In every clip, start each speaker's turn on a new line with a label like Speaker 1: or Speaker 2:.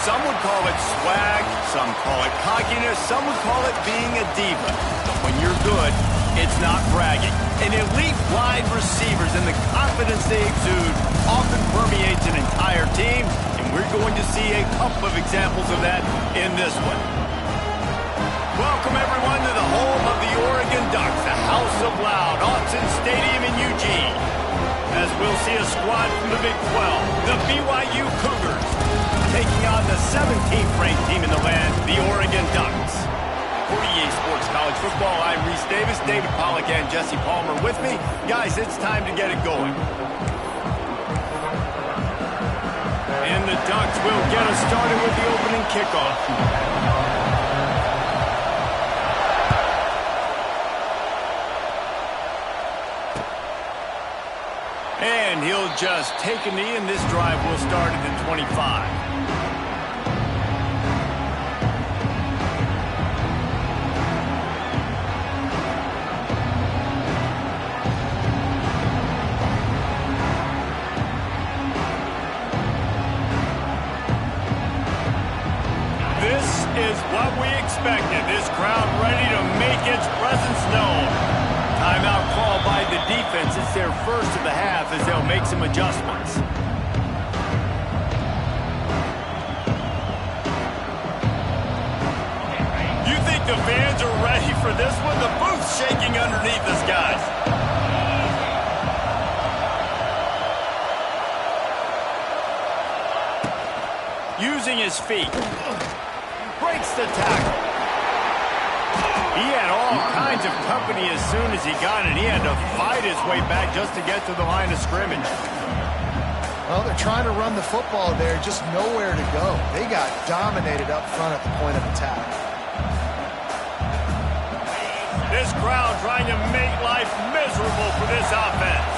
Speaker 1: Some would call it swag, some call it cockiness, some would call it being a diva. But when you're good, it's not bragging. And elite wide receivers and the confidence they exude often permeates an entire team, and we're going to see a couple of examples of that in this one. Welcome, everyone, to the home of the Oregon Ducks, the House of Loud, Autzen Stadium in Eugene. As we'll see a squad from the Big 12, the BYU Cougars, taking on the 17th ranked team in the land, the Oregon Ducks. For EA Sports College Football, I'm Reese Davis, David Pollack and Jesse Palmer with me. Guys, it's time to get it going. And the Ducks will get us started with the opening kickoff. And he'll just take a knee, and this drive will start at the 25. This is what we expected. This crowd ready to make its presence known. Timeout call by the defense. It's their first of the half as they'll make some adjustments. You think the fans are ready for this one? The booth's shaking underneath us, guys. Using his feet. Breaks the tackle. He had all kinds of company as soon as he got it. He had to fight his way back just to get to the line of scrimmage.
Speaker 2: Well, they're trying to run the football there, just nowhere to go. They got dominated up front at the point of attack.
Speaker 1: This crowd trying to make life miserable for this offense.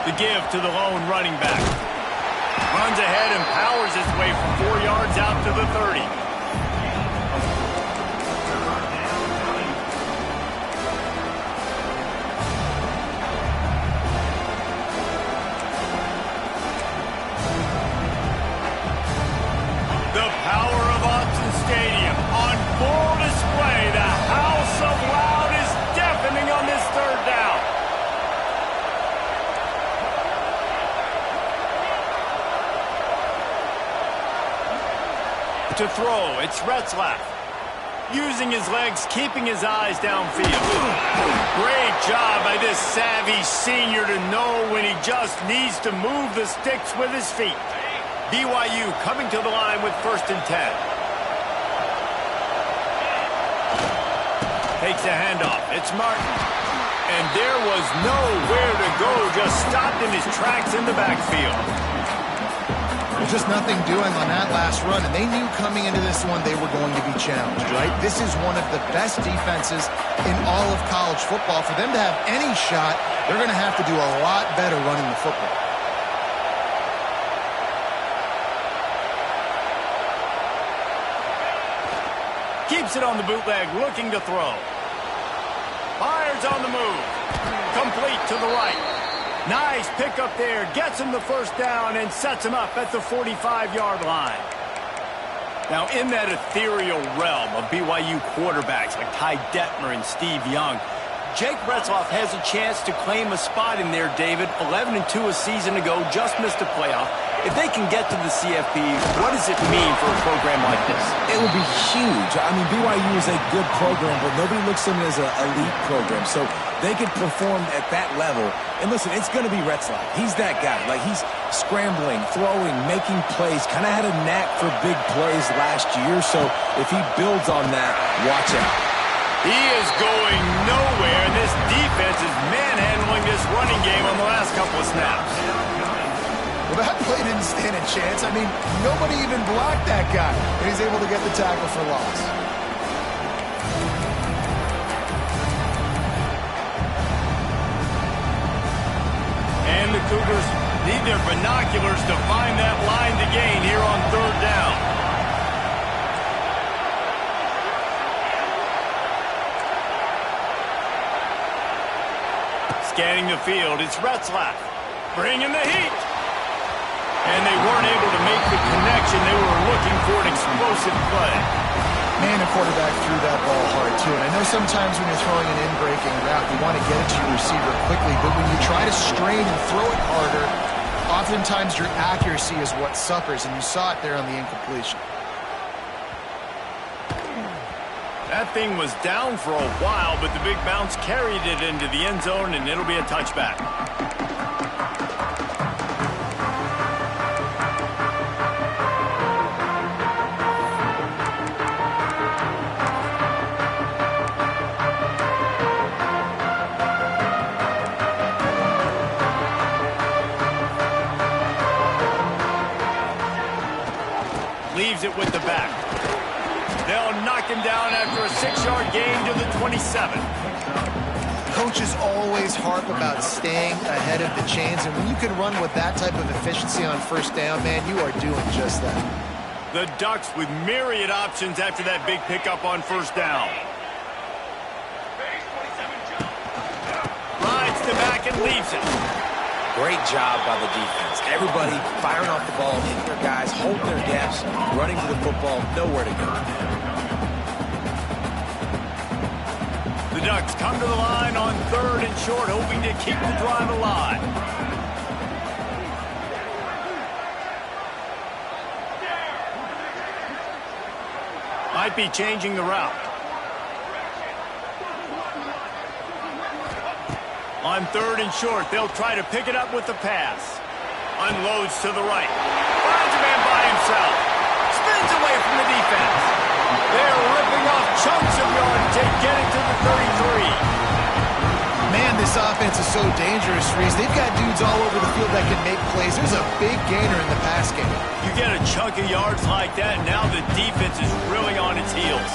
Speaker 1: The give to the lone running back. Runs ahead and powers his way for 4 yards out to the 30. The power of Autzen Stadium on full display. The house of loud is deafening on this third down. To throw, it's Retzlaff. Using his legs, keeping his eyes downfield. Great job by this savvy senior to know when he just needs to move the sticks with his feet. BYU coming to the line with 1st and 10. Takes a handoff. It's Martin. And there was nowhere to go, just stopped in his tracks in the backfield.
Speaker 2: Just nothing doing on that last run, and they knew coming into this one they were going to be challenged, right? This is one of the best defenses in all of college football. For them to have any shot, they're going to have to do a lot better running the football.
Speaker 1: Keeps it on the bootleg, looking to throw. Fires on the move. Complete to the right. Nice pickup there. Gets him the first down and sets him up at the 45-yard line. Now, in that ethereal realm of BYU quarterbacks like Ty Detmer and Steve Young, Jake Retzlaff has a chance to claim a spot in there, David. 11-2 a season ago, just missed a playoff. If they can get to the CFP, what does it mean for a program like this?
Speaker 3: It will be huge. I mean, BYU is a good program, but nobody looks at them as an elite program. So they could perform at that level. And listen, it's going to be Retzlaff. He's that guy. Like, he's scrambling, throwing, making plays. Kind of had a knack for big plays last year. So if he builds on that, watch out.
Speaker 1: He is going nowhere, and this defense is manhandling this running game on the last couple of snaps.
Speaker 2: Well, that play didn't stand a chance. I mean, nobody even blocked that guy, and he's able to get the tackle for loss.
Speaker 1: And the Cougars need their binoculars to find that line to gain here on 3rd down. Scanning the field, it's Retzlaff. Bringing the heat. And they weren't able to make the connection. They were looking for an explosive play.
Speaker 2: Man, the quarterback threw that ball hard, too. And I know sometimes when you're throwing an in-breaking route, you want to get it to your receiver quickly. But when you try to strain and throw it harder, oftentimes your accuracy is what suffers. And you saw it there on the incompletion.
Speaker 1: That thing was down for a while, but the big bounce carried it into the end zone, and it'll be a touchback. Leaves it with the back. They'll knock him down after a 6-yard gain to the 27.
Speaker 2: Coaches always harp about staying ahead of the chains, and when you can run with that type of efficiency on 1st down, man, you are doing just that.
Speaker 1: The Ducks with myriad options after that big pickup on 1st down. Rides the back and leaves it.
Speaker 3: Great job by the defense. Everybody firing off the ball, hitting their guys, holding their gaps, running to the football, nowhere to go.
Speaker 1: The Ducks come to the line on 3rd and short, hoping to keep the drive alive. Might be changing the route. On 3rd and short, they'll try to pick it up with the pass. Unloads to the right. Finds a man by himself. Spins away from the defense. They're ripping off chunks of yardage to get it to the 33.
Speaker 2: Man, this offense is so dangerous, Reese. They've got dudes all over the field that can make plays. There's a big gainer in the pass game.
Speaker 1: You get a chunk of yards like that, now the defense is really on its heels.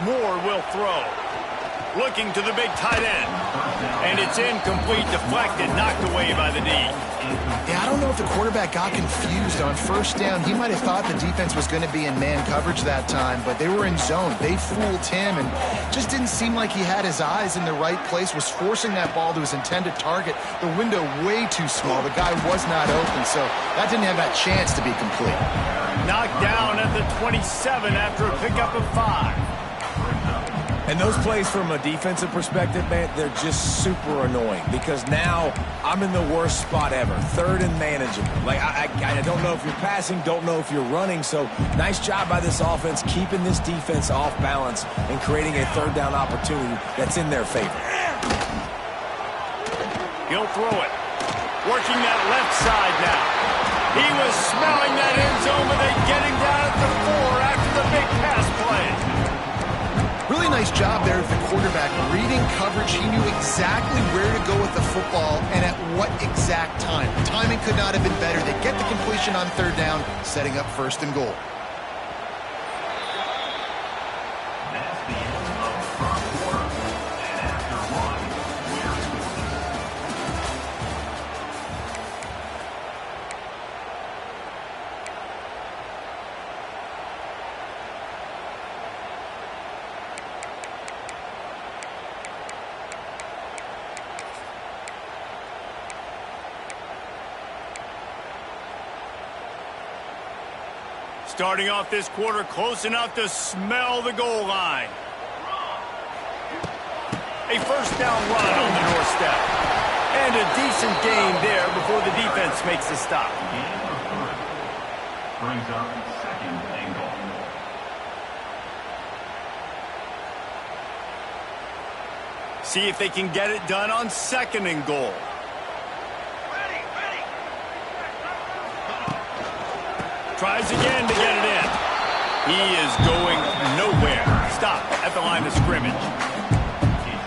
Speaker 1: Moore will throw. Looking to the big tight end. And it's incomplete, deflected, knocked away by the D.
Speaker 2: Yeah, I don't know if the quarterback got confused on first down. He might have thought the defense was going to be in man coverage that time, but they were in zone. They fooled him and just didn't seem like he had his eyes in the right place, was forcing that ball to his intended target. The window way too small. The guy was not open, so that didn't have that chance to be complete.
Speaker 1: Knocked down at the 27 after a pickup of 5.
Speaker 3: And those plays from a defensive perspective, man, they're just super annoying because now I'm in the worst spot ever, third and manageable. Like, I don't know if you're passing, don't know if you're running, so nice job by this offense keeping this defense off balance and creating a third down opportunity that's in their favor.
Speaker 1: He'll throw it. Working that left side now. He was smelling that end zone, but they get him down at the 4 after the big pass play.
Speaker 2: Really nice job there with the quarterback. Reading coverage, he knew exactly where to go with the football and at what exact time. Timing could not have been better. They get the completion on third down, setting up first and goal.
Speaker 1: Starting off this quarter close enough to smell the goal line. A first down run on the doorstep. And a decent gain there before the defense makes the stop.
Speaker 4: Brings up second and goal.
Speaker 1: See if they can get it done on second and goal. Tries again to get it in. He is going nowhere. Stop at the line of scrimmage.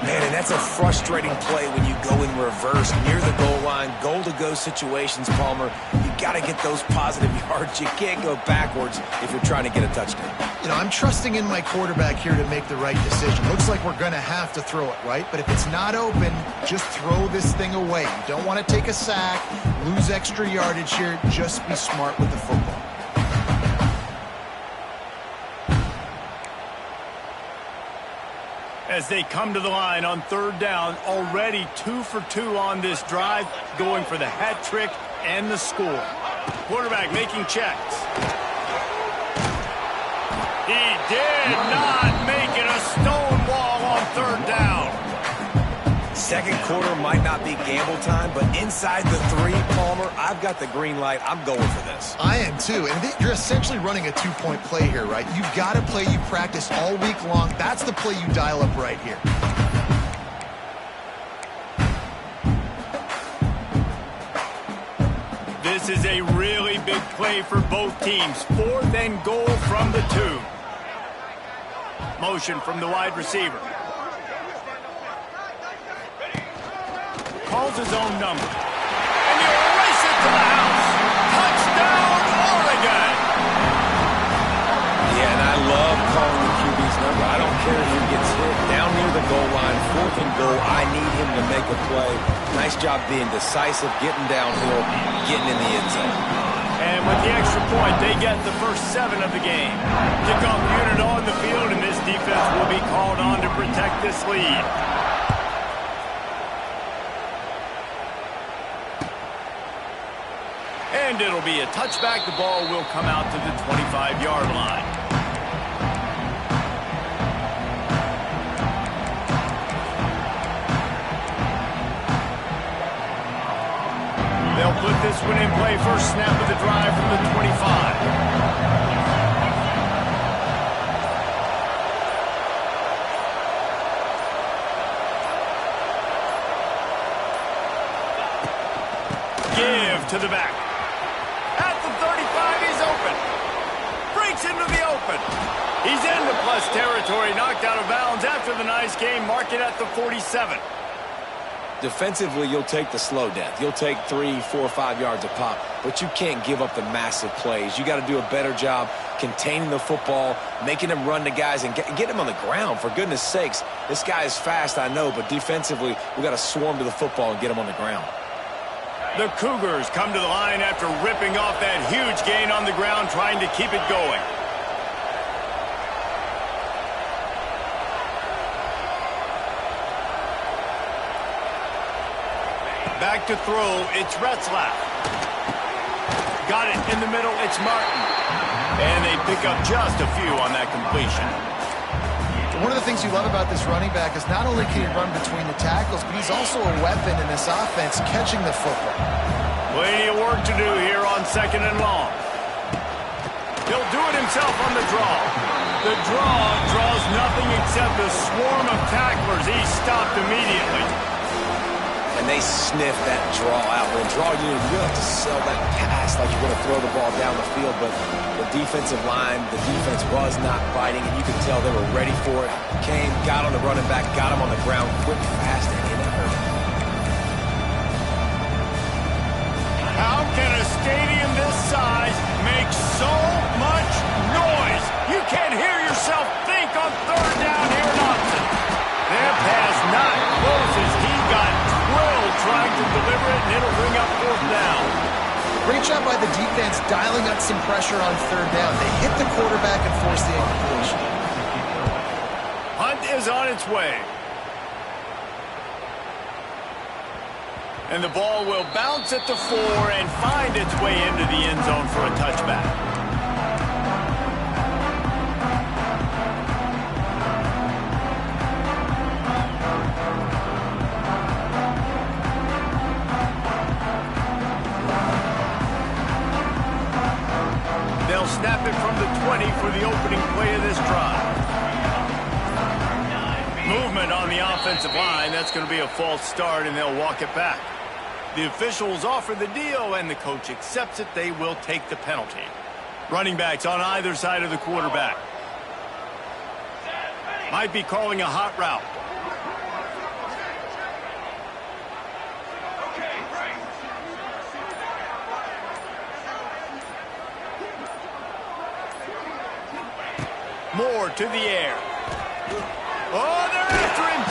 Speaker 3: Man, and that's a frustrating play when you go in reverse near the goal line. Goal-to-go situations, Palmer. You got to get those positive yards. You can't go backwards if you're trying to get a touchdown.
Speaker 2: You know, I'm trusting in my quarterback here to make the right decision. Looks like we're going to have to throw it, right? But if it's not open, just throw this thing away. You don't want to take a sack, lose extra yardage here. Just be smart with the football.
Speaker 1: As they come to the line on third down, already 2 for 2 on this drive, going for the hat trick and the score. Quarterback making checks. He did not make it a stone wall on third down.
Speaker 3: Second quarter might not be gamble time, but inside the 3, Palmer, I've got the green light. I'm going for this.
Speaker 2: I am too, and you're essentially running a 2-point play here, right? You've got to play you practice all week long. That's the play you dial up right here.
Speaker 1: This is a really big play for both teams. 4th and goal from the 2. Motion from the wide receiver. Calls his own number. And he'll race it to the house. Touchdown, Oregon!
Speaker 3: Yeah, and I love calling the QB's number. I don't care if he gets hit down near the goal line, 4th and goal. I need him to make a play. Nice job being decisive, getting downhill, getting in the end zone.
Speaker 1: And with the extra point, they get the first 7 of the game. Kickoff unit on the field, and this defense will be called on to protect this lead. And it'll be a touchback. The ball will come out to the 25-yard line. They'll put this one in play. First snap of the drive from the 25. Give to the back. At the 35, he's open. Breaks into the open. He's into plus territory, knocked out of bounds after the nice game. Mark it at the 47.
Speaker 3: Defensively, you'll take the slow death. You'll take 3, 4, 5 yards a pop, but you can't give up the massive plays. You got to do a better job containing the football, making them run to guys, and get them on the ground. For goodness sakes, this guy is fast, I know, but defensively, we got to swarm to the football and get him on the ground.
Speaker 1: The Cougars come to the line after ripping off that huge gain on the ground, trying to keep it going. Back to throw, it's Retzlaff. Got it in the middle, it's Martin. And they pick up just a few on that completion.
Speaker 2: One of the things you love about this running back is not only can he run between the tackles, but he's also a weapon in this offense catching the football.
Speaker 1: Plenty of work to do here on 2nd and long. He'll do it himself on the draw. The draw draws nothing except a swarm of tacklers. He's stopped immediately.
Speaker 3: And they sniff that draw out. When draw unit, you have to sell that pass like you're going to throw the ball down the field, but the defensive line, the defense was not biting, and you could tell they were ready for it. Came, got on the running back, got him on the ground quick, fast, and in a hurry.
Speaker 1: How can a stadium this size make so much noise? You can't hear yourself think on 3rd down here in Austin. Their pass not close as he got drilled trying to deliver it, and it'll bring up 4th down.
Speaker 2: Great job by the defense dialing up some pressure on 3rd down. They hit the quarterback and forced the incompletion.
Speaker 1: Hunt is on its way. And the ball will bounce at the 4 and find its way into the end zone for a touchback. They'll snap it from the 20 for the opening play of this drive. Movement on the offensive line. That's going to be a false start, and they'll walk it back. The officials offer the deal, and the coach accepts it. They will take the penalty. Running backs on either side of the quarterback. Might be calling a hot route. Moore to the air. Oh, they're after him.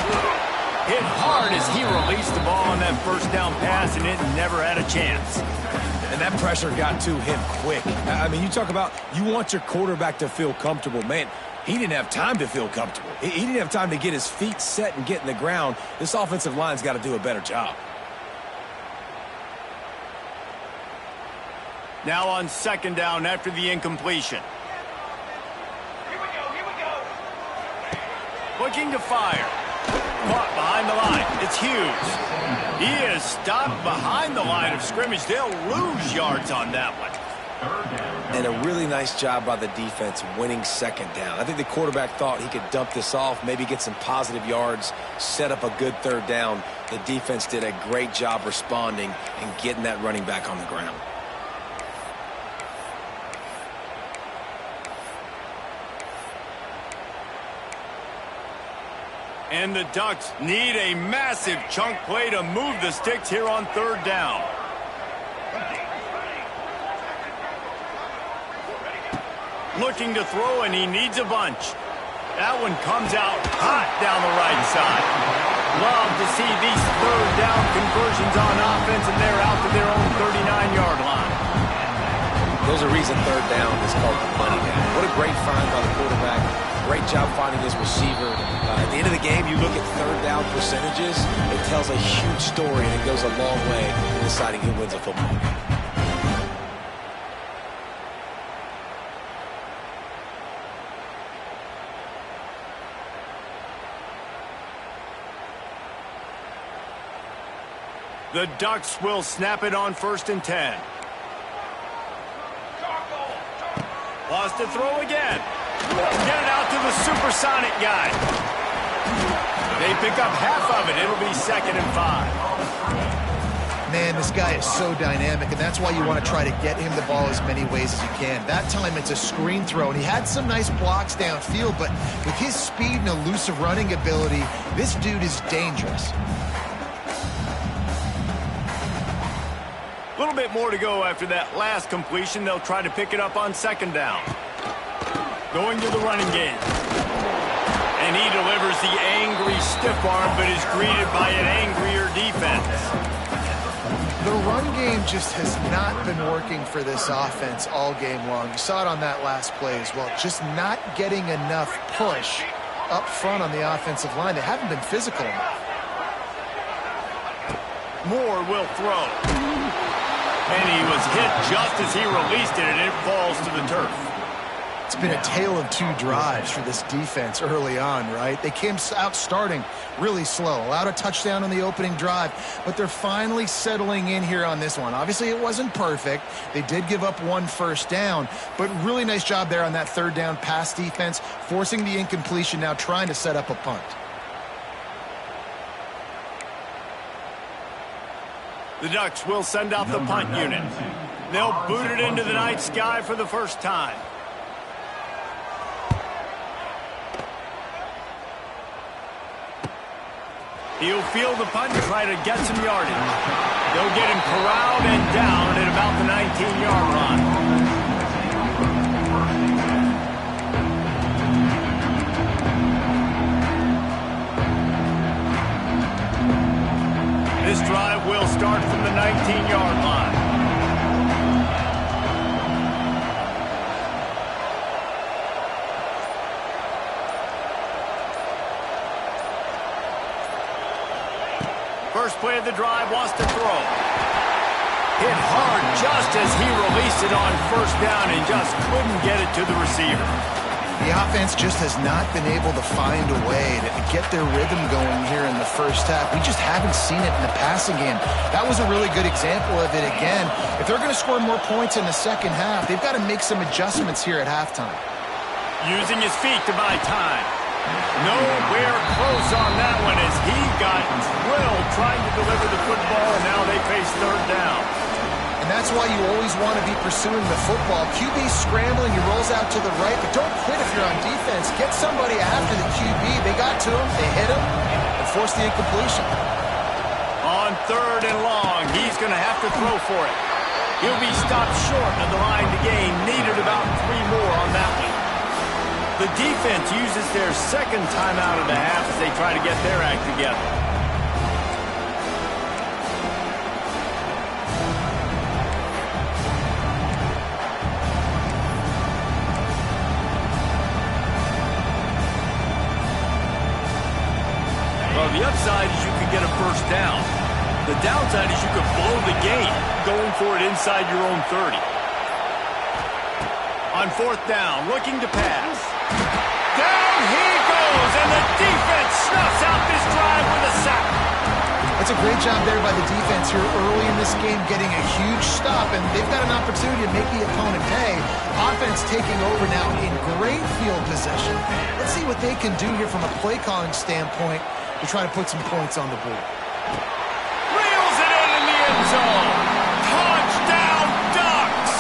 Speaker 1: Hit hard as he released the ball on that 1st down pass, and it never had a chance.
Speaker 3: And that pressure got to him quick. I mean, you talk about you want your quarterback to feel comfortable. Man, he didn't have time to feel comfortable. He didn't have time to get his feet set and get in the ground. This offensive line's got to do a better job.
Speaker 1: Now on 2nd down after the incompletion. Looking to fire. Caught behind the line. It's Hughes. He is stopped behind the line of scrimmage. They'll lose yards on that one.
Speaker 3: And a really nice job by the defense winning 2nd down. I think the quarterback thought he could dump this off, maybe get some positive yards, set up a good 3rd down. The defense did a great job responding and getting that running back on the ground.
Speaker 1: And the Ducks need a massive chunk play to move the sticks here on 3rd down. Looking to throw, and he needs a bunch. That one comes out hot down the right side. Love to see these 3rd down conversions on offense, and they're out to their own 39-yard line.
Speaker 3: There's a reason 3rd down is called the money down. What a great find by the quarterback. Great job finding his receiver. At the end of the game, you look at 3rd down percentages. It tells a huge story, and it goes a long way in deciding who wins a football game.
Speaker 1: The Ducks will snap it on 1st and 10. Wants to throw again. Get it out to the supersonic guy. They pick up half of it. It'll be 2nd and 5.
Speaker 2: Man, this guy is so dynamic, and that's why you want to try to get him the ball as many ways as you can. That time it's a screen throw, and he had some nice blocks downfield, but with his speed and elusive running ability, this dude is dangerous.
Speaker 1: bit more to go after that last completion. They'll try to pick it up on second down. Going to the running game. And he delivers the angry stiff arm, but is greeted by an angrier defense.
Speaker 2: The run game just has not been working for this offense all game long. You saw it on that last play as well. Just not getting enough push up front on the offensive line. They haven't been physical enough.
Speaker 1: Moore will throw. And he was hit just as he released it, and it falls to the turf.
Speaker 2: It's been a tale of two drives for this defense early on, right? They came out starting really slow, allowed a touchdown on the opening drive, but they're finally settling in here on this one. Obviously, it wasn't perfect. They did give up one first down, but really nice job there on that third down pass defense, forcing the incompletion, now trying to set up a punt.
Speaker 1: The Ducks will send out the punt unit. They'll boot it into the night sky for the first time. He'll field the punt and try to get some yardage. They'll get him corralled and down at about the 19-yard line. This drive will start from the 19-yard line. First play of the drive, wants to throw. Hit hard just as he released it on first down and just couldn't get it to the receiver.
Speaker 2: The offense just has not been able to find a way to get their rhythm going here in the first half. We just haven't seen it in the passing game. That was a really good example of it again. If they're going to score more points in the second half, they've got to make some adjustments here at halftime.
Speaker 1: Using his feet to buy time. Nowhere close on that one as he got drilled trying to deliver the football, and now they face third down.
Speaker 2: And that's why you always want to be pursuing the football. QB's scrambling, he rolls out to the right, but don't quit if you're on defense. Get somebody after the QB. They got to him, they hit him, and forced the incompletion.
Speaker 1: On third and long, he's going to have to throw for it. He'll be stopped short of the line to gain. Needed about 3 more on that one. The defense uses their second timeout of the half as they try to get their act together. Well, the upside is you could get a first down. The downside is you could blow the game going for it inside your own 30. On fourth down, looking to pass. Down he goes, and the defense snuffs out this drive with a sack.
Speaker 2: That's a great job there by the defense here early in this game, getting a huge stop, and they've got an opportunity to make the opponent pay. Offense taking over now in great field possession. Let's see what they can do here from a play calling standpoint to try to put some points on the board.
Speaker 1: Reels it in the end zone. Touchdown, Ducks!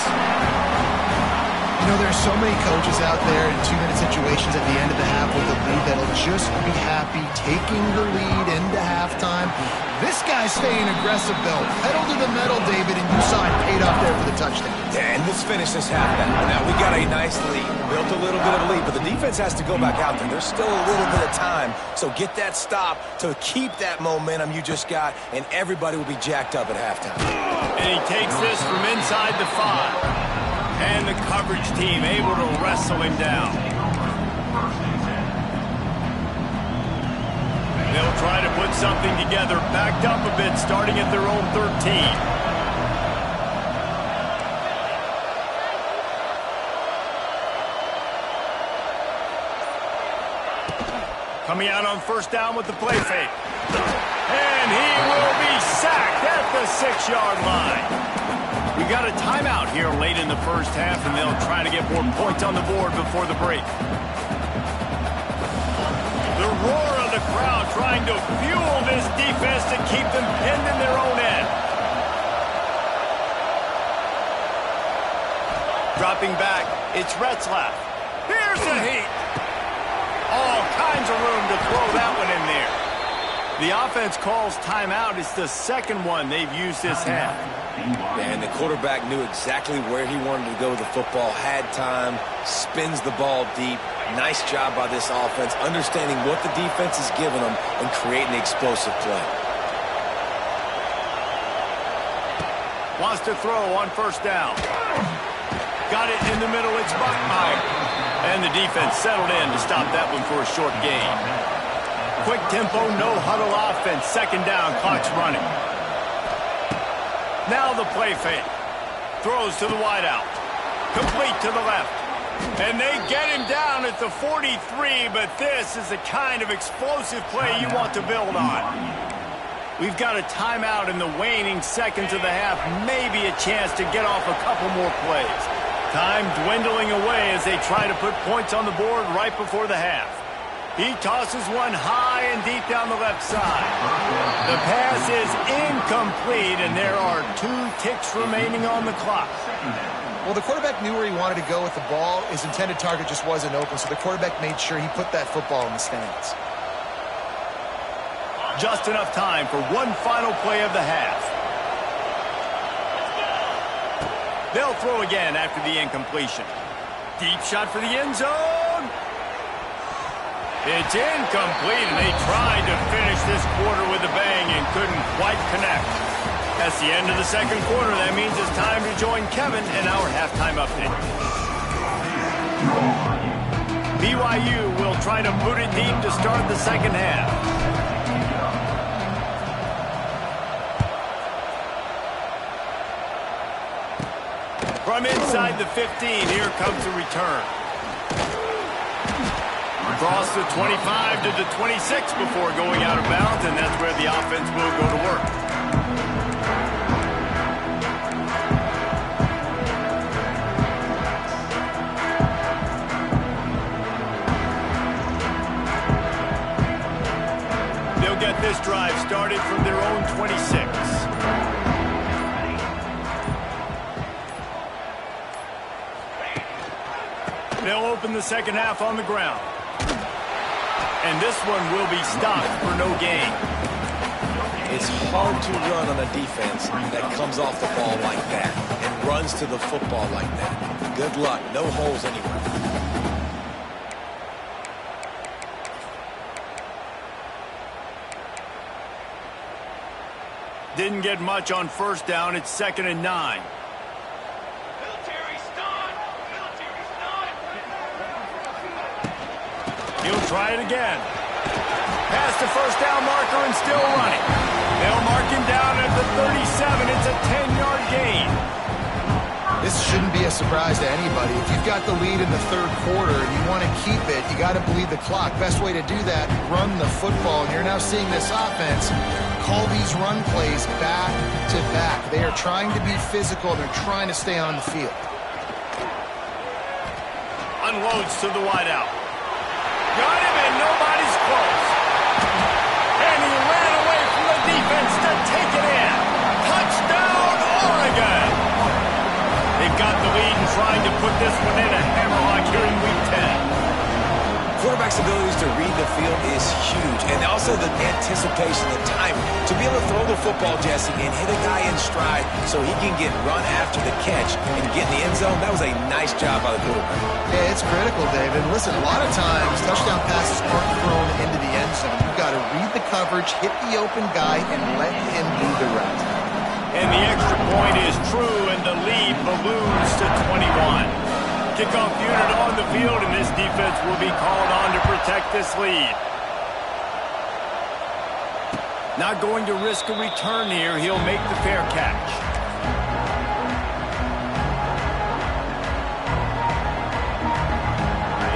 Speaker 2: You know, there are so many coaches out there in 2-minute situations at the end of the half with the lead that'll just be happy taking the lead into halftime. This guy's staying aggressive, though. Pedal to the metal, David, and you saw it paid off there for the touchdown.
Speaker 3: Yeah, and let's finish this half now. We got a nice lead, built a little bit of a lead, but the defense has to go back out there. There's still a little bit of time, so get that stop to keep that momentum you just got, and everybody will be jacked up at halftime.
Speaker 1: And he takes this from inside the 5. And the coverage team able to wrestle him down. They'll try to put something together, backed up a bit, starting at their own 13. Coming out on first down with the play fake. And he will be sacked at the 6-yard line. We got a timeout here late in the first half, and they'll try to get more points on the board before the break. The roar of the crowd trying to fuel this defense to keep them pinned in their own end. Dropping back, it's Retzlaff. Here's a heat. All kinds of room to throw that one in there. The offense calls timeout. It's the second one they've used this half.
Speaker 3: And the quarterback knew exactly where he wanted to go with the football, had time, spins the ball deep. Nice job by this offense, understanding what the defense is giving them and creating the explosive play.
Speaker 1: Wants to throw on first down. Got it in the middle. It's Buckmeyer. And the defense settled in to stop that one for a short gain. Quick tempo, no huddle offense. Second down, clock's running. Now the play fake. Throws to the wideout. Complete to the left. And they get him down at the 43, but this is the kind of explosive play you want to build on. We've got a timeout in the waning seconds of the half. Maybe a chance to get off a couple more plays. Time dwindling away as they try to put points on the board right before the half. He tosses one high and deep down the left side. The pass is incomplete, and there are 2 ticks remaining on the clock.
Speaker 2: Well, the quarterback knew where he wanted to go with the ball. His intended target just wasn't open, so the quarterback made sure he put that football in the stands.
Speaker 1: Just enough time for one final play of the half. They'll throw again after the incompletion. Deep shot for the end zone. It's incomplete, and they tried to finish this quarter with a bang and couldn't quite connect. That's the end of the second quarter. That means it's time to join Kevin in our halftime update. BYU will try to boot it deep to start the second half. From inside the 15, here comes the return. Across the 25 to the 26 before going out of bounds, and that's where the offense will go to work. They'll get this drive started from their own 26. They'll open the second half on the ground. And this one will be stopped for no gain.
Speaker 3: It's hard to run on a defense that comes off the ball like that and runs to the football like that. Good luck. No holes anywhere.
Speaker 1: Didn't get much on first down. It's 2nd and 9. He'll try it again. Past the first down marker and still running. They'll mark him down at the 37. It's a 10-yard gain.
Speaker 2: This shouldn't be a surprise to anybody. If you've got the lead in the third quarter and you want to keep it, you got to bleed the clock. Best way to do that, run the football. And you're now seeing this offense call these run plays back to back. They are trying to be physical, and they're trying to stay on the field.
Speaker 1: Unloads to the wideout. Got him, and nobody's close. And he ran away from the defense to take it in. Touchdown, Oregon! They've got the lead and trying to put this one in a hammerlock here in Week 10.
Speaker 3: Quarterback's abilities to read the field is huge, and also the anticipation, the time to be able to throw the football, Jesse, and hit a guy in stride so he can get run after the catch and get in the end zone. That was a nice job by the quarterback.
Speaker 2: Yeah, it's critical, David. Listen, a lot of times touchdown passes aren't thrown into the end zone. You've got to read the coverage, hit the open guy, and let him do the rest.
Speaker 1: And the extra point is true, and the lead balloons to 21. Kickoff unit on the field, and this defense will be called on to protect this lead. Not going to risk a return here. He'll make the fair catch.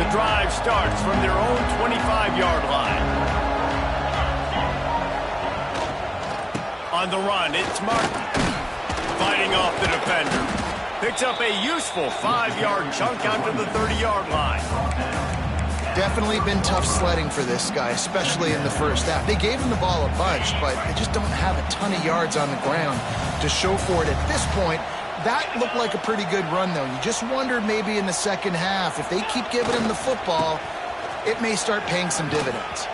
Speaker 1: The drive starts from their own 25-yard line. On the run, it's Martin. Fighting off the defender. Picks up a useful 5-yard chunk out to the 30-yard line.
Speaker 2: Definitely been tough sledding for this guy, especially in the first half. They gave him the ball a bunch, but they just don't have a ton of yards on the ground to show for it at this point. That looked like a pretty good run, though. You just wonder maybe in the second half, if they keep giving him the football, it may start paying some dividends.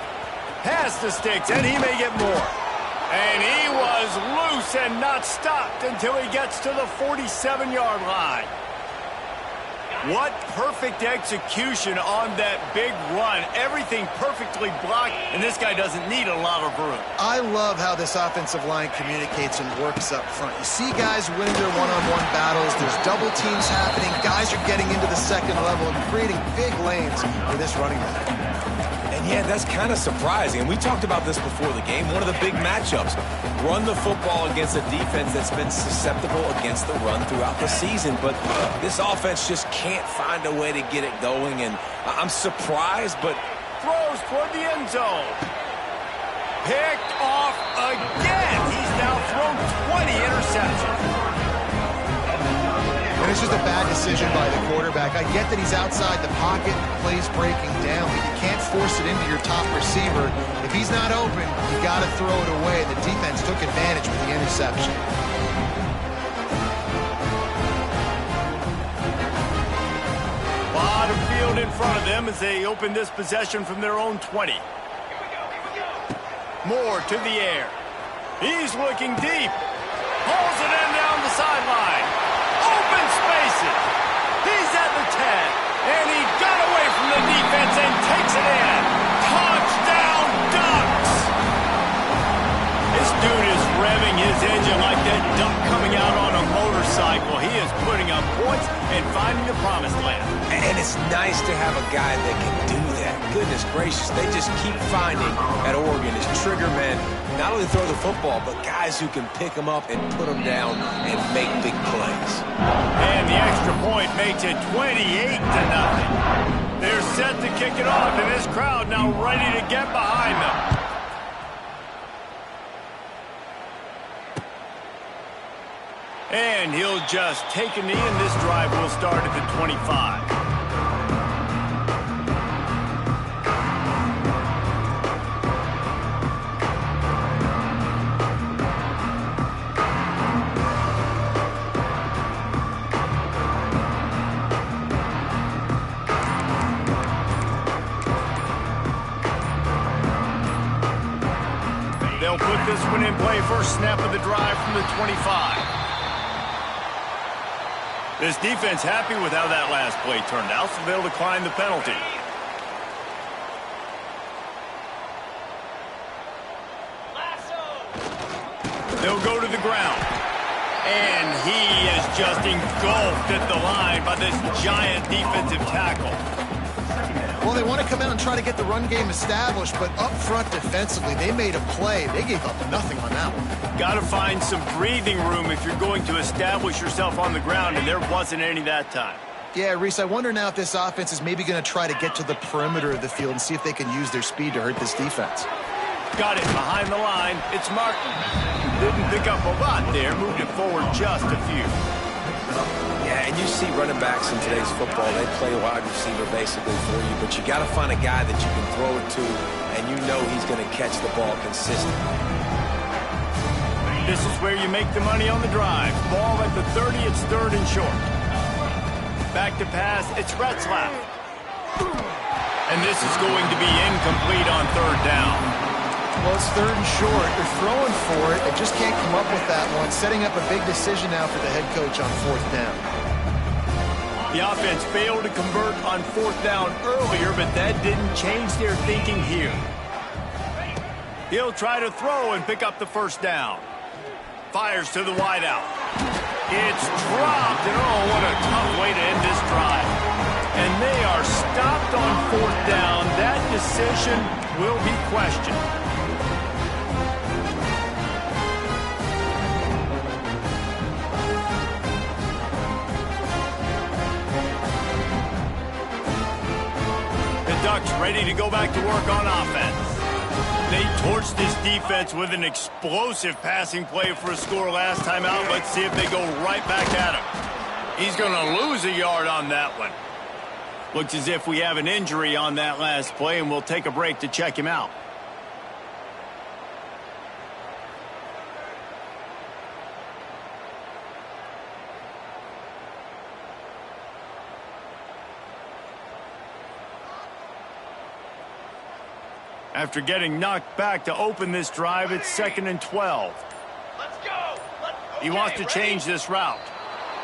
Speaker 1: Past the sticks, and he may get more. And he was loose and not stopped until he gets to the 47-yard line. What perfect execution on that big run. Everything perfectly blocked, and this guy doesn't need a lot of room.
Speaker 2: I love how this offensive line communicates and works up front. You see guys winning their one-on-one battles. There's double teams happening. Guys are getting into the second level and creating big lanes for this running back.
Speaker 3: And yeah, that's kind of surprising. And we talked about this before the game. One of the big matchups. Run the football against a defense that's been susceptible against the run throughout the season. But this offense just can't find a way to get it going. And I'm surprised, but
Speaker 1: throws toward the end zone. Picked off again. He's now thrown 20 interceptions.
Speaker 2: And it's just a bad decision by the quarterback. I get that he's outside the pocket, plays breaking down, but you can't force it into your top receiver. If he's not open, you got to throw it away. The defense took advantage with the interception.
Speaker 1: A lot of field in front of them as they open this possession from their own 20. More to the air. He's looking deep. Pulls it in down the sideline. Open spaces. He's at the 10. And he got away from the defense and takes it in. Touchdown Ducks! This dude is revving his engine like that duck coming out on a motorcycle. He is putting up points and finding the promised land.
Speaker 3: And it's nice to have a guy that can do that. Goodness gracious, they just keep finding at Oregon as trigger men, not only throw the football, but guys who can pick them up and put them down and make big plays.
Speaker 1: And the extra point makes it 28-0. They're set to kick it off, and this crowd now ready to get behind them. And he'll just take a knee, and this drive will start at the 25. They'll put this one in play. First snap of the drive from the 25. This defense happy with how that last play turned out, so they'll decline the penalty. They'll go to the ground. And he is just engulfed at the line by this giant defensive tackle.
Speaker 2: Well, they want to come out and try to get the run game established, but up front defensively, they made a play. They gave up nothing on that one.
Speaker 1: Got to find some breathing room if you're going to establish yourself on the ground, and there wasn't any that time.
Speaker 2: Yeah, Reese, I wonder now if this offense is maybe going to try to get to the perimeter of the field and see if they can use their speed to hurt this defense.
Speaker 1: Got it behind the line. It's Martin. Didn't pick up a lot there. Moved it forward just a few.
Speaker 3: Yeah, and you see running backs in today's football, they play wide receiver basically for you, but you got to find a guy that you can throw it to, and you know he's going to catch the ball consistently.
Speaker 1: This is where you make the money on the drive. Ball at the 30, it's third and short. Back to pass, it's Retzlaff. And this is going to be incomplete on third down.
Speaker 2: Well, it's third and short. They're throwing for it. They just can't come up with that one. Setting up a big decision now for the head coach on fourth down.
Speaker 1: The offense failed to convert on fourth down earlier, but that didn't change their thinking here. He'll try to throw and pick up the first down. Fires to the wideout. It's dropped, and oh, what a tough way to end this drive. And they are stopped on fourth down. That decision will be questioned. Ducks ready to go back to work on offense. They torched this defense with an explosive passing play for a score last time out. Let's see if they go right back at him. He's going to lose a yard on that one. Looks as if we have an injury on that last play, and we'll take a break to check him out. After getting knocked back to open this drive, it's 2nd and 12. He wants to change this route.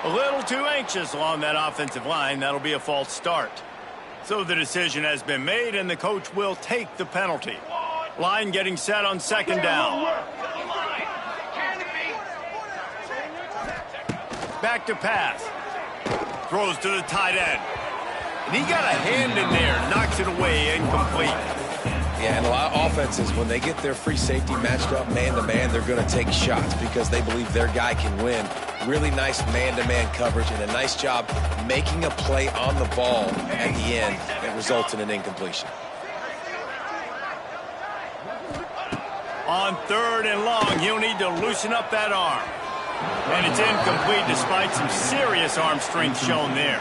Speaker 1: A little too anxious along that offensive line. That'll be a false start. So the decision has been made, and the coach will take the penalty. Line getting set on 2nd down. Back to pass. Throws to the tight end. And he got a hand in there. Knocks it away, incomplete.
Speaker 3: Yeah, and a lot of offenses, when they get their free safety matched up man-to-man, they're going to take shots because they believe their guy can win. Really nice man-to-man coverage and a nice job making a play on the ball at the end that results in an incompletion.
Speaker 1: On 3rd and long, he'll need to loosen up that arm. And it's incomplete despite some serious arm strength shown there.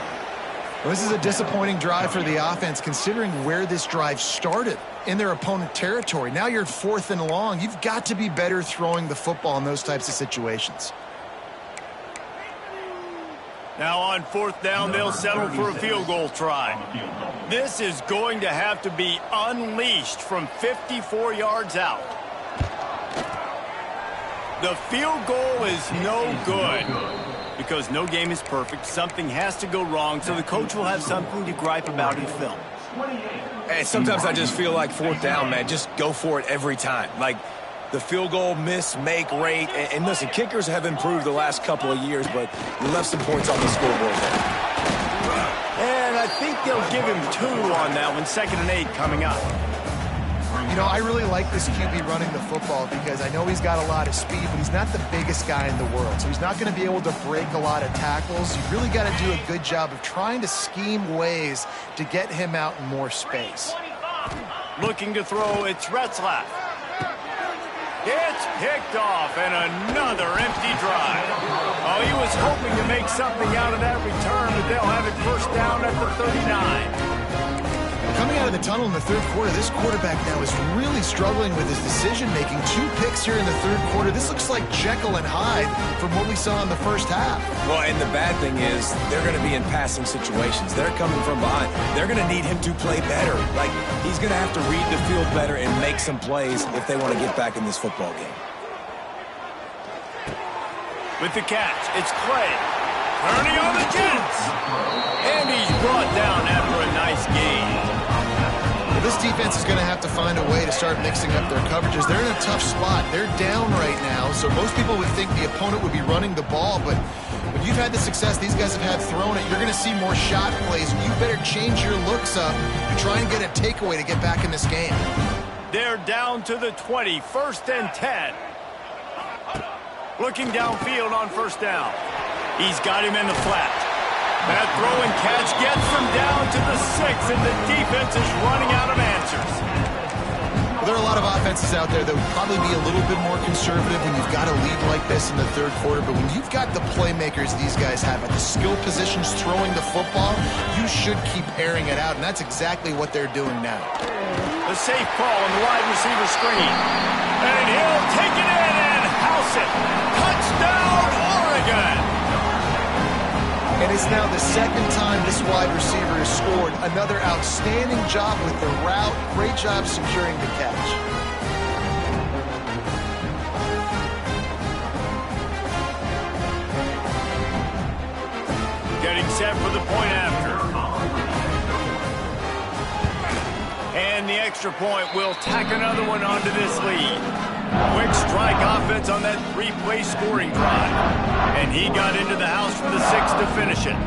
Speaker 2: Well, this is a disappointing drive for the offense considering where this drive started in their opponent territory. Now you're at 4th and long. You've got to be better throwing the football in those types of situations.
Speaker 1: Now on 4th down, they'll settle for a field goal try. This is going to have to be unleashed from 54 yards out. The field goal is no good. Because no game is perfect, something has to go wrong, so the coach will have something to gripe about in film.
Speaker 3: And sometimes I just feel like 4th down, man, just go for it every time. Like the field goal miss, make rate. And listen, kickers have improved the last couple of years, but we left some points on the scoreboard there.
Speaker 1: And I think they'll give him 2 on that one. 2nd and 8 coming up.
Speaker 2: You know, I really like this QB running the football because I know he's got a lot of speed, but he's not the biggest guy in the world. So he's not going to be able to break a lot of tackles. You really got to do a good job of trying to scheme ways to get him out in more space.
Speaker 1: Looking to throw, it's Retzlaff. It's picked off, and another empty drive. Oh, he was hoping to make something out of that return, but they'll have it 1st down at the 39.
Speaker 2: Coming out of the tunnel in the 3rd quarter, this quarterback now is really struggling with his decision-making. 2 picks here in the 3rd quarter. This looks like Jekyll and Hyde from what we saw in the 1st half.
Speaker 3: Well, and the bad thing is they're going to be in passing situations. They're coming from behind. They're going to need him to play better. Like, he's going to have to read the field better and make some plays if they want to get back in this football game.
Speaker 1: With the catch, it's Clay. Turning on the Jets. And he's brought down after a nice gain.
Speaker 2: This defense is going to have to find a way to start mixing up their coverages. They're in a tough spot. They're down right now, so most people would think the opponent would be running the ball, but when you've had the success these guys have had throwing it, you're going to see more shot plays, and you better change your looks up and try and get a takeaway to get back in this game.
Speaker 1: They're down to the 20, 1st and 10. Looking downfield on 1st down. He's got him in the flat. That throw and catch gets them down to the 6, and the defense is running out of answers.
Speaker 2: Well, there are a lot of offenses out there that would probably be a little bit more conservative when you've got a lead like this in the 3rd quarter, but when you've got the playmakers these guys have at the skill positions throwing the football, you should keep airing it out, and that's exactly what they're doing now.
Speaker 1: The safe call on the wide receiver screen. And he'll take it in and house it. Touchdown, Oregon!
Speaker 2: And it's now the 2nd time this wide receiver has scored. Another outstanding job with the route. Great job securing the catch.
Speaker 1: Getting set for the point after. And the extra point will tack another one onto this lead. Quick strike offense on that 3-play scoring drive. And he got into the house from the 6 to finish it.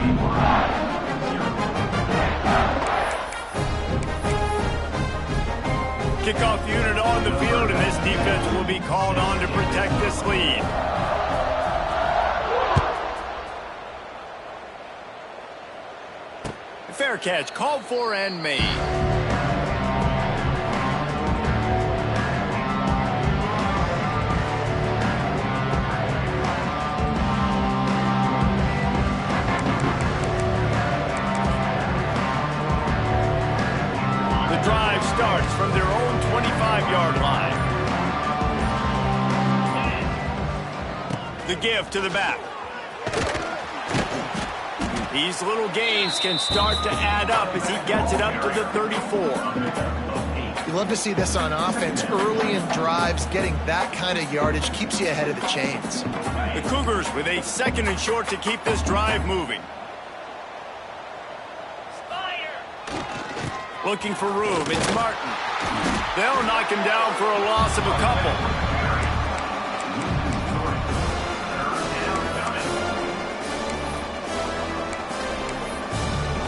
Speaker 1: Kickoff unit on the field, and this defense will be called on to protect this lead. Fair catch called for and made. Drive starts from their own 25-yard line. The give to the back. These little gains can start to add up as he gets it up to the 34.
Speaker 2: love to see this on offense. Early in drives, getting that kind of yardage keeps you ahead of the chains.
Speaker 1: The Cougars with a 2nd and short to keep this drive moving. Looking for room. It's Martin. They'll knock him down for a loss of a couple.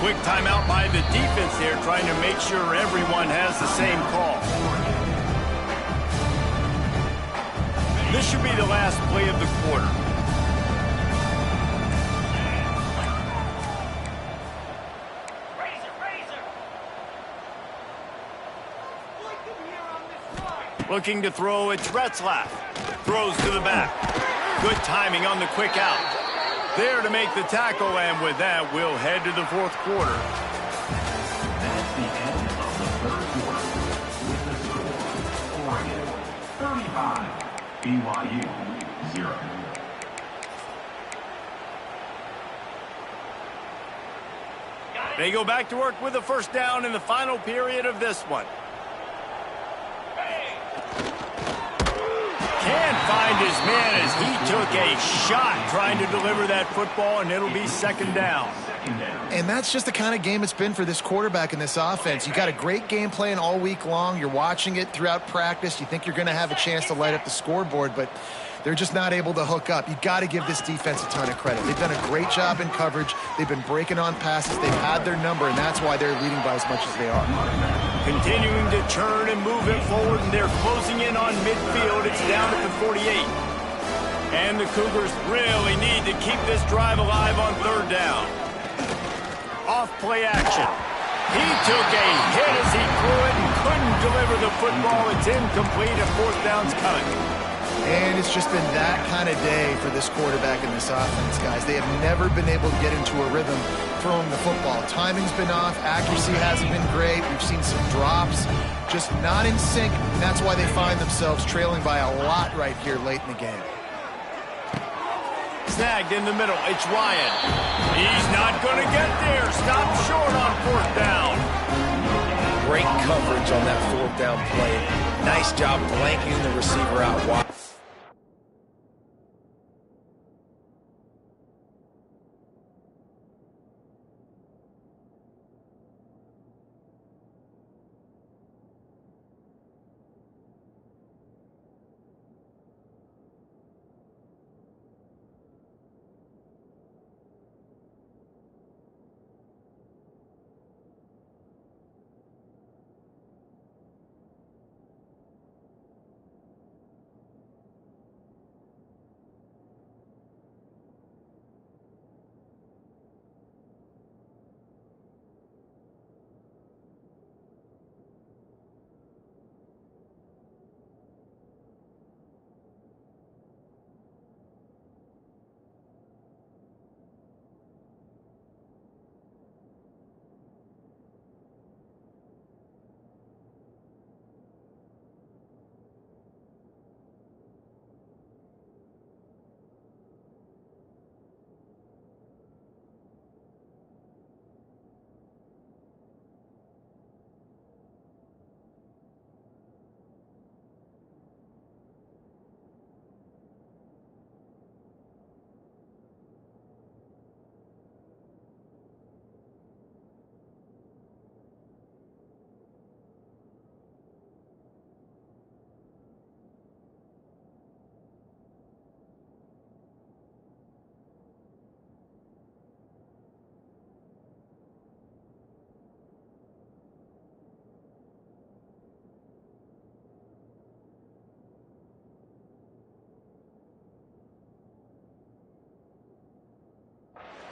Speaker 1: Quick timeout by the defense there, trying to make sure everyone has the same call. This should be the last play of the quarter. Looking to throw, it's Retzlaff. Throws to the back. Good timing on the quick out. There to make the tackle, and with that, we'll head to the 4th quarter.
Speaker 4: That's the end of the 3rd quarter. With the score, Oregon 35, BYU 0.
Speaker 1: They go back to work with a 1st down in the final period of this one. Can't find his man as he took a shot trying to deliver that football, and it'll be 2nd down.
Speaker 2: And that's just the kind of game it's been for this quarterback in this offense. You got a great game plan all week long. You're watching it throughout practice. You think you're going to have a chance to light up the scoreboard, but they're just not able to hook up. You got to give this defense a ton of credit. They've done a great job in coverage. They've been breaking on passes. They've had their number, and that's why they're leading by as much as they are.
Speaker 1: Continuing to turn and move it forward, and they're closing in on midfield. It's down at the 48. And the Cougars really need to keep this drive alive on 3rd down. Off play action. He took a hit as he threw it and couldn't deliver the football. It's incomplete, and 4th down's coming.
Speaker 2: And it's just been that kind of day for this quarterback in this offense, guys. They have never been able to get into a rhythm throwing the football. Timing's been off. Accuracy hasn't been great. We've seen some drops, just not in sync. And that's why they find themselves trailing by a lot right here late in the game.
Speaker 1: Snagged in the middle. It's Ryan. He's not going to get there. Stopped short on 4th down.
Speaker 3: Great coverage on that 4th down play. Nice job blanking the receiver out wide.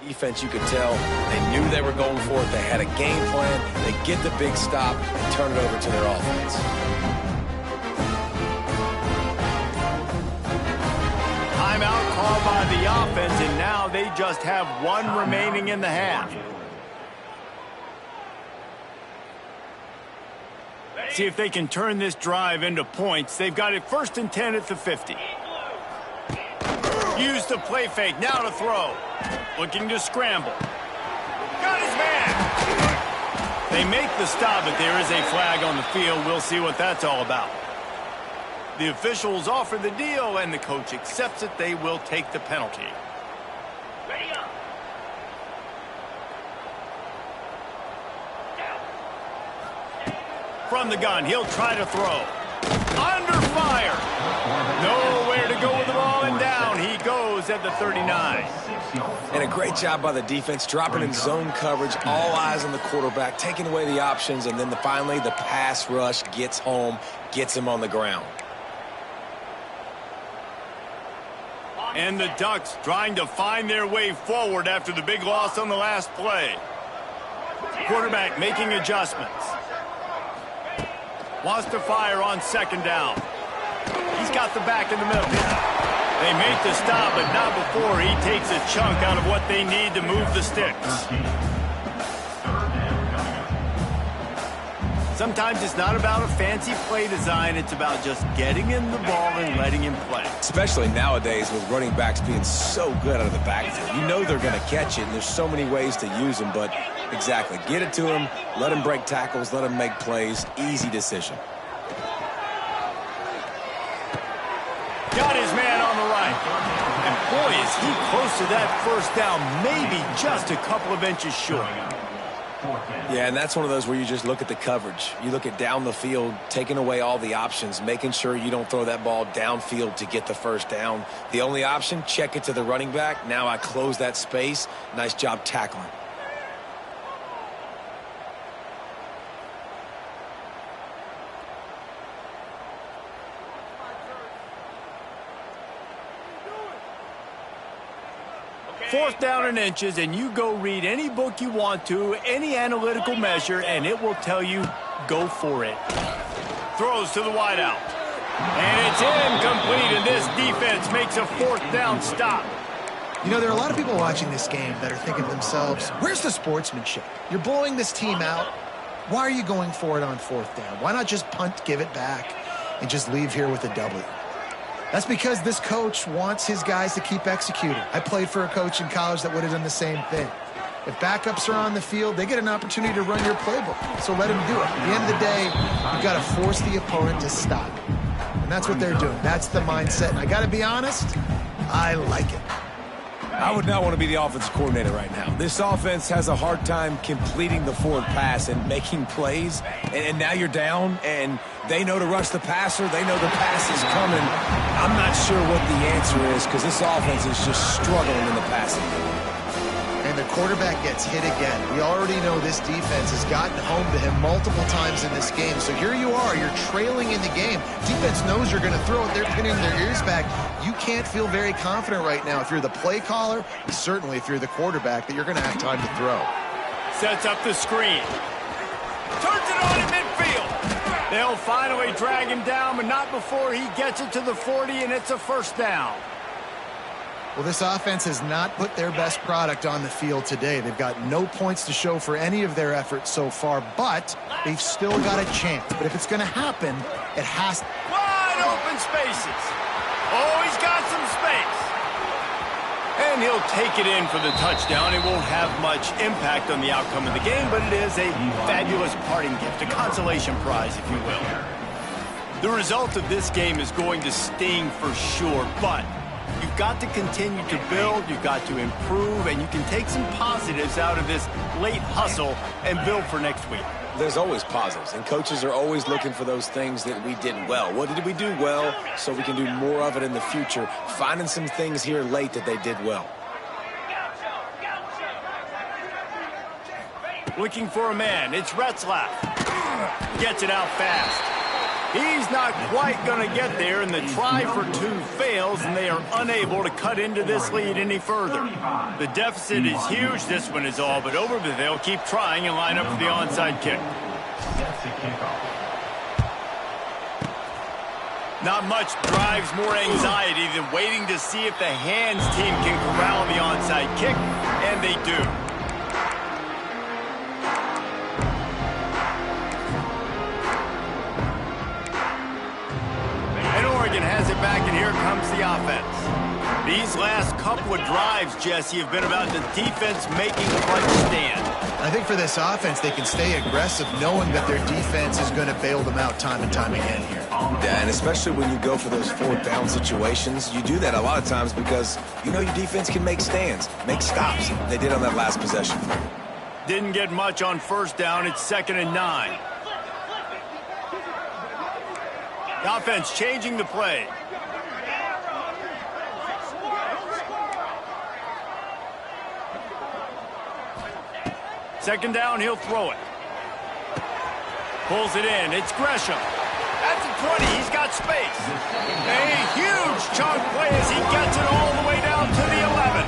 Speaker 3: Defense, you could tell they knew they were going for it. They had a game plan. They get the big stop and turn it over to their offense.
Speaker 1: Timeout called by the offense, and now they just have 1 remaining in the half. See if they can turn this drive into points. They've got it 1st and 10 at the 50. Use the play fake, now to throw. Looking to scramble. Got his man. They make the stop, but there is a flag on the field. We'll see what that's all about. The officials offer the deal, and the coach accepts it. They will take the penalty.
Speaker 4: Ready up.
Speaker 1: From the gun, he'll try to throw. Under fire. Nowhere to go with the ball, and down he goes at the 39.
Speaker 3: And a great job by the defense, dropping in zone coverage, all eyes on the quarterback, taking away the options, and then finally the pass rush gets home, gets him on the ground.
Speaker 1: And the Ducks trying to find their way forward after the big loss on the last play. Quarterback making adjustments. Wants to fire on second down. He's got the back in the middle. They make the stop, but not before he takes a chunk out of what they need to move the sticks. Sometimes it's not about a fancy play design. It's about just getting him the ball and letting him play.
Speaker 3: Especially nowadays with running backs being so good out of the backfield. You know they're going to catch it, and there's so many ways to use them, but exactly. Get it to him, let him break tackles, let him make plays. Easy decision.
Speaker 1: Got his man on the right. And boy, is he close to that first down, maybe just a couple of inches short.
Speaker 3: Yeah, and that's one of those where you just look at the coverage. You look at down the field, taking away all the options, making sure you don't throw that ball downfield to get the first down. The only option, check it to the running back. Now I close that space. Nice job tackling.
Speaker 1: Fourth down and inches, and you go read any book you want to, any analytical measure, and it will tell you, go for it. Throws to the wideout. And it's incomplete, and this defense makes a fourth down stop.
Speaker 2: You know, there are a lot of people watching this game that are thinking to themselves, where's the sportsmanship? You're blowing this team out. Why are you going for it on fourth down? Why not just punt, give it back, and just leave here with a W? That's because this coach wants his guys to keep executing. I played for a coach in college that would have done the same thing. If backups are on the field, they get an opportunity to run your playbook, so let him do it. At the end of the day, you've got to force the opponent to stop. And that's what they're doing. That's the mindset. And I got to be honest, I like it.
Speaker 3: I would not want to be the offensive coordinator right now. This offense has a hard time completing the forward pass and making plays. And now you're down, and they know to rush the passer. They know the pass is coming. I'm not sure what the answer is because this offense is just struggling in the passing game.
Speaker 2: And the quarterback gets hit again. We already know this defense has gotten home to him multiple times in this game. So here you are, you're trailing in the game. Defense knows you're going to throw it. They're pinning their ears back. You can't feel very confident right now if you're the play caller, certainly if you're the quarterback, that you're going to have time to throw.
Speaker 1: Sets up the screen. Turns it on in midfield. They'll finally drag him down, but not before he gets it to the 40, and it's a first down.
Speaker 2: Well, this offense has not put their best product on the field today. They've got no points to show for any of their efforts so far, but they've still got a chance. But if it's going to happen, it has to.
Speaker 1: Wide open spaces. Oh, he's got some space. And he'll take it in for the touchdown. It won't have much impact on the outcome of the game, but it is a fabulous parting gift, a consolation prize, if you will. The result of this game is going to sting for sure, but you've got to continue to build, you've got to improve, and you can take some positives out of this late hustle and build for next week.
Speaker 3: There's always positives, and coaches are always looking for those things that we did well. What did we do well so we can do more of it in the future? Finding some things here late that they did well.
Speaker 1: Looking for a man, it's Retzlaff. Gets it out fast. He's not quite going to get there, and the try for two fails, and they are unable to cut into this lead any further. The deficit is huge. This one is all but over, but they'll keep trying and line up for the onside kick. Not much drives more anxiety than waiting to see if the hands team can corral the onside kick, and they do. Has it back, and here comes the offense. These last couple of drives, Jesse, have been about the defense making a clutch stand.
Speaker 2: I think for this offense, they can stay aggressive knowing that their defense is going to bail them out time and time again here.
Speaker 3: Yeah, and especially when you go for those fourth down situations, you do that a lot of times because you know your defense can make stands, make stops. They did on that last possession.
Speaker 1: Didn't get much on first down. It's 2nd and 9. The offense changing the play. Second down, he'll throw it. Pulls it in. It's Gresham. At the 20, he's got space. A huge chunk play as he gets it all the way down to the 11.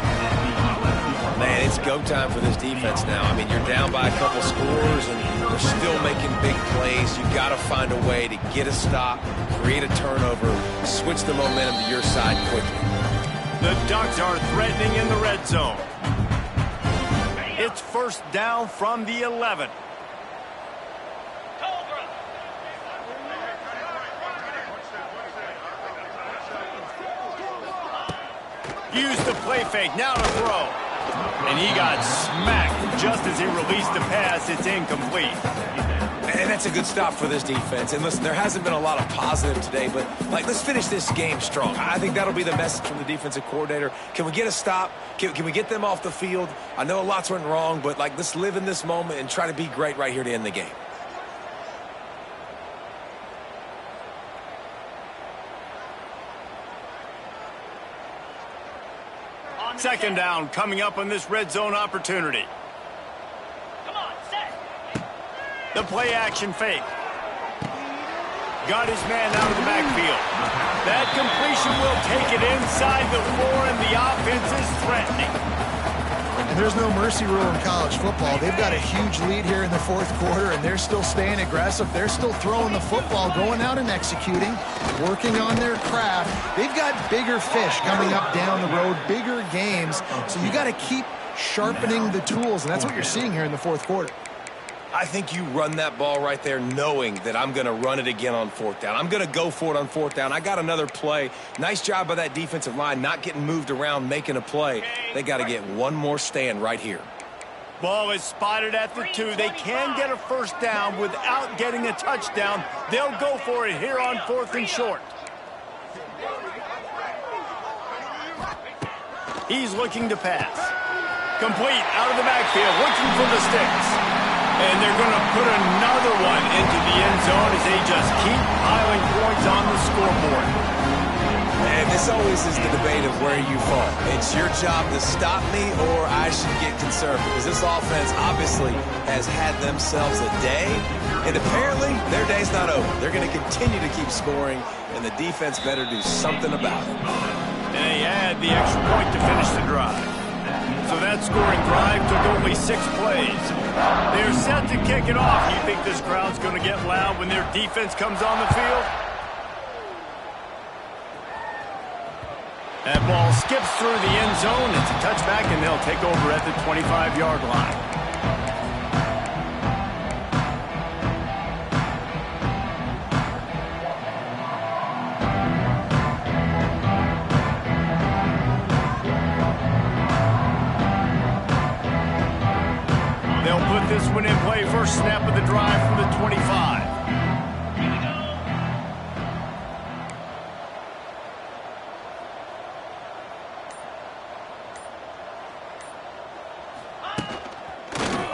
Speaker 3: Man, it's go time for this defense now. I mean, you're down by a couple scores, and they're still making big plays. You've got to find a way to get a stop, create a turnover, switch the momentum to your side quickly.
Speaker 1: The Ducks are threatening in the red zone. It's first down from the 11. Use the play fake, now to throw. And he got smacked just as he released the pass. It's incomplete.
Speaker 3: And that's a good stop for this defense. And listen, there hasn't been a lot of positive today, but let's finish this game strong. I think that'll be the message from the defensive coordinator. Can we get a stop? Can we get them off the field? I know a lot's went wrong, but let's live in this moment and try to be great right here to end the game.
Speaker 1: Second down coming up on this red zone opportunity. Come on, set. The play action fake. Got his man out of the backfield. That completion will take it inside the 4, and the offense is threatening.
Speaker 2: And there's no mercy rule in college football. They've got a huge lead here in the fourth quarter, and they're still staying aggressive. They're still throwing the football, going out and executing, working on their craft. They've got bigger fish coming up down the road, bigger games. So you got to keep sharpening the tools, and that's what you're seeing here in the fourth quarter.
Speaker 3: I think you run that ball right there knowing that I'm going to run it again on fourth down. I'm going to go for it on fourth down. I got another play. Nice job by that defensive line, not getting moved around, making a play. They got to get one more stand right here.
Speaker 1: Ball is spotted at the 2. They can get a first down without getting a touchdown. They'll go for it here on 4th and short. He's looking to pass. Complete out of the backfield, looking for the sticks. And they're going to put another one into the end zone as they just keep piling points on the scoreboard.
Speaker 3: And this always is the debate of where you fall. It's your job to stop me or I should get concerned because this offense obviously has had themselves a day, and apparently their day's not over. They're going to continue to keep scoring, and the defense better do something about it.
Speaker 1: And they add the extra point to finish the drive. So that scoring drive took only 6 plays. They're set to kick it off. You think this crowd's going to get loud when their defense comes on the field? That ball skips through the end zone. It's a touchback, and they'll take over at the 25-yard line. They'll put this one in play. First snap of the drive from the 25.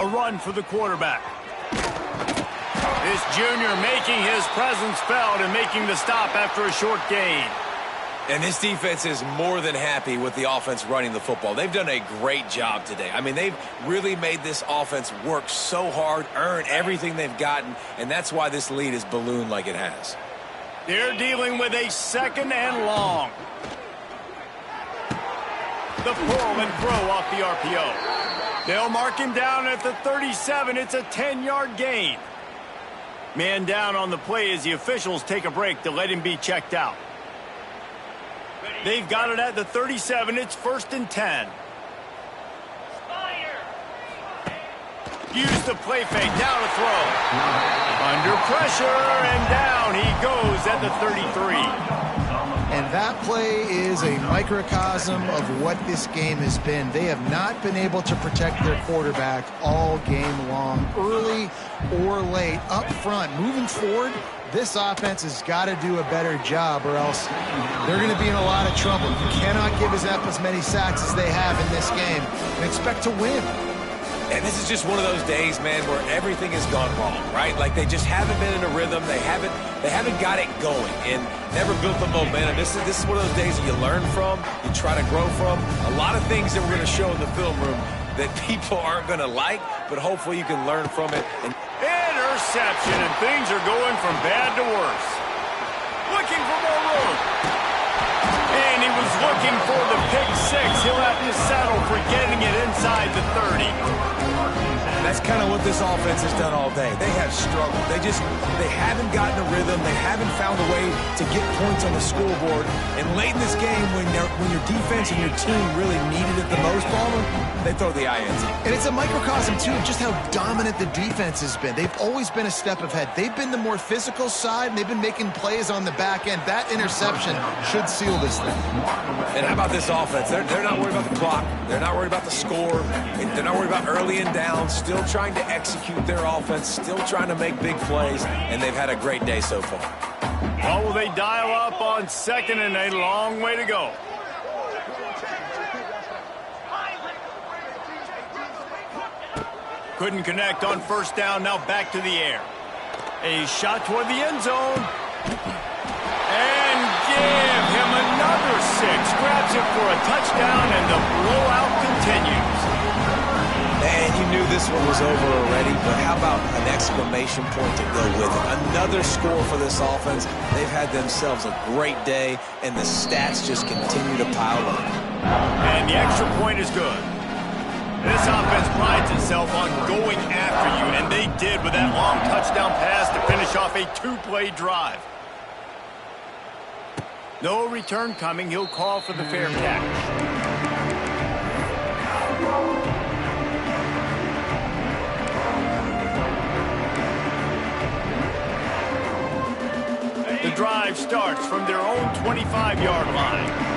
Speaker 1: A run for the quarterback. This junior making his presence felt and making the stop after a short gain.
Speaker 3: And this defense is more than happy with the offense running the football. They've done a great job today. I mean, they've really made this offense work so hard, earn everything they've gotten, and that's why this lead is ballooned like it has.
Speaker 1: They're dealing with a 2nd and long. The pull and throw off the RPO. They'll mark him down at the 37. It's a 10-yard gain. Man down on the play as the officials take a break to let him be checked out. They've got it at the 37. It's 1st and 10. Use the play fake. Now to throw. Under pressure, and down he goes at the 33.
Speaker 2: And that play is a microcosm of what this game has been. They have not been able to protect their quarterback all game long, early or late, up front. Moving forward, this offense has got to do a better job or else they're going to be in a lot of trouble. You cannot give us up as many sacks as they have in this game and expect to win.
Speaker 3: And this is just one of those days, man, where everything has gone wrong, right? Like they just haven't been in a rhythm. They haven't got it going and never built the momentum. This is one of those days that you learn from, you try to grow from. A lot of things that we're going to show in the film room that people aren't going to like, but hopefully you can learn from it. And
Speaker 1: interception, and things are going from bad to worse. Looking for more room. And he was looking for the pick six. He'll have to settle for getting it inside the 30.
Speaker 3: That's kind of what this offense has done all day. They have struggled. They haven't gotten a rhythm. They haven't found a way to get points on the scoreboard. And late in this game, when your defense and your team really needed it the most, Palmer, they throw the INT.
Speaker 2: And it's a microcosm, too, of just how dominant the defense has been. They've always been a step ahead. They've been the more physical side, and they've been making plays on the back end. That interception should seal this thing.
Speaker 3: And how about this offense? They're not worried about the clock. They're not worried about the score. They're not worried about early and down. Still trying to execute their offense. Still trying to make big plays. And they've had a great day so far.
Speaker 1: Oh, will they dial up on second and a long way to go? Couldn't connect on first down. Now back to the air. A shot toward the end zone. And give him another 6. Grabs it for a touchdown, and the blowout continues.
Speaker 3: And you knew this one was over already, but how about an exclamation point to go with it? Another score for this offense. They've had themselves a great day, and the stats just continue to pile up.
Speaker 1: And the extra point is good. This offense prides itself on going after you, and they did with that long touchdown pass to finish off a 2-play drive. No return coming. He'll call for the fair catch. The drive starts from their own 25-yard line.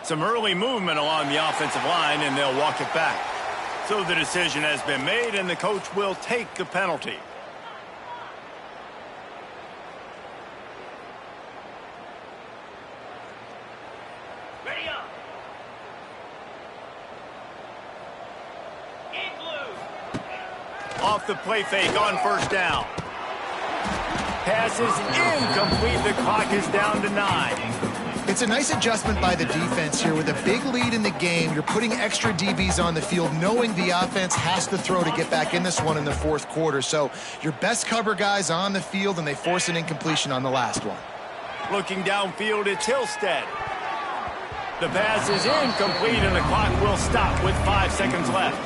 Speaker 1: Some early movement along the offensive line, and they'll walk it back. So the decision has been made, and the coach will take the penalty.
Speaker 5: Ready up.
Speaker 1: Off the play fake on first down. Pass is incomplete. The clock is down to 9.
Speaker 2: It's a nice adjustment by the defense here. With a big lead in the game, you're putting extra DBs on the field, knowing the offense has to throw to get back in this one in the fourth quarter. So your best cover guys on the field, and they force an incompletion on the last one.
Speaker 1: Looking downfield, it's Hillstead. The pass is incomplete, and the clock will stop with 5 seconds left.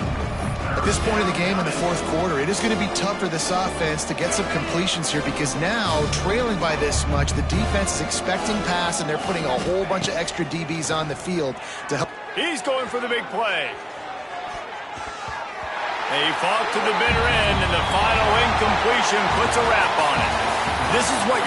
Speaker 2: At this point in the game in the fourth quarter, it is going to be tough for this offense to get some completions here, because now, trailing by this much, the defense is expecting pass, and they're putting a whole bunch of extra DBs on the field to help.
Speaker 1: He's going for the big play. They fought to the bitter end, and the final incompletion puts a wrap on it. This is what you're